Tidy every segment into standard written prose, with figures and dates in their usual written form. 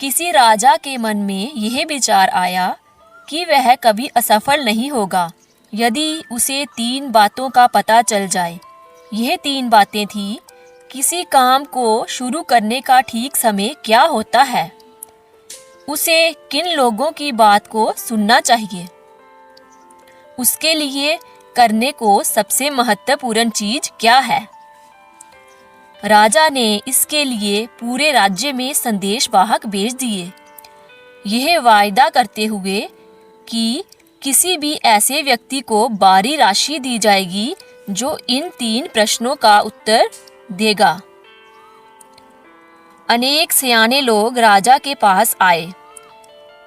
किसी राजा के मन में यह विचार आया कि वह कभी असफल नहीं होगा यदि उसे 3 बातों का पता चल जाए। यह 3 बातें थीं। किसी काम को शुरू करने का ठीक समय क्या होता है, उसे किन लोगों की बात को सुनना चाहिए, उसके लिए करने को सबसे महत्वपूर्ण चीज क्या है। राजा ने इसके लिए पूरे राज्य में संदेशवाहक भेज दिए, यह वायदा करते हुए कि किसी भी ऐसे व्यक्ति को बारी राशि दी जाएगी जो इन 3 प्रश्नों का उत्तर देगा। अनेक सियाने लोग राजा के पास आए,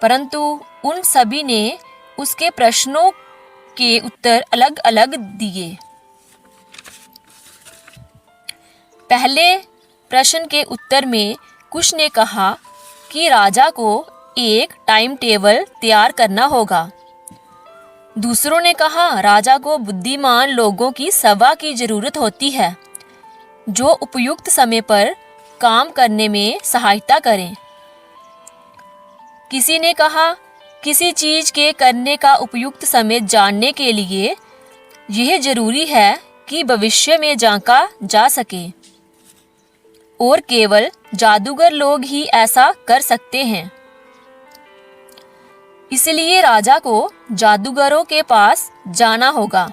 परंतु उन सभी ने उसके प्रश्नों के उत्तर अलग अलग दिए। पहले प्रश्न के उत्तर में कुछ ने कहा कि राजा को एक टाइम टेबल तैयार करना होगा। दूसरों ने कहा राजा को बुद्धिमान लोगों की सभा की जरूरत होती है जो उपयुक्त समय पर काम करने में सहायता करें। किसी ने कहा किसी चीज के करने का उपयुक्त समय जानने के लिए यह जरूरी है कि भविष्य में झांका जा सके और केवल जादूगर लोग ही ऐसा कर सकते हैं। इसलिए राजा को जादूगरों के पास जाना होगा।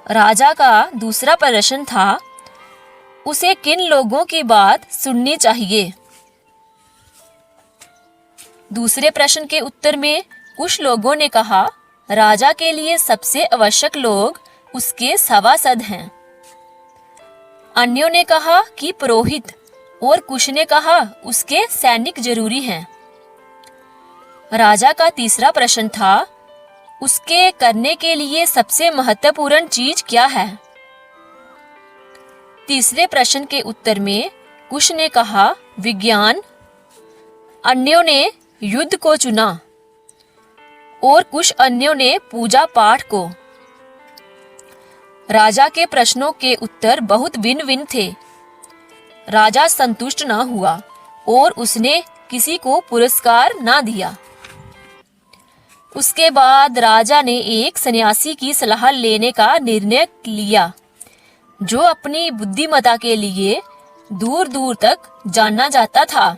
राजा का दूसरा प्रश्न था, उसे किन लोगों की बात सुननी चाहिए। दूसरे प्रश्न के उत्तर में कुछ लोगों ने कहा राजा के लिए सबसे आवश्यक लोग उसके सभासद हैं। अन्यों ने कहा कि पुरोहित और कुछ ने कहा उसके सैनिक जरूरी हैं। राजा का तीसरा प्रश्न था, उसके करने के लिए सबसे महत्वपूर्ण चीज क्या है। तीसरे प्रश्न के उत्तर में कुछ ने कहा विज्ञान, अन्यों ने युद्ध को चुना और कुछ अन्यों ने पूजा पाठ को। राजा के प्रश्नों के उत्तर बहुत भिन्न भिन्न थे। राजा संतुष्ट न हुआ और उसने किसी को पुरस्कार न दिया। उसके बाद राजा ने एक सन्यासी की सलाह लेने का निर्णय लिया जो अपनी बुद्धिमत्ता के लिए दूर दूर तक जाना जाता था।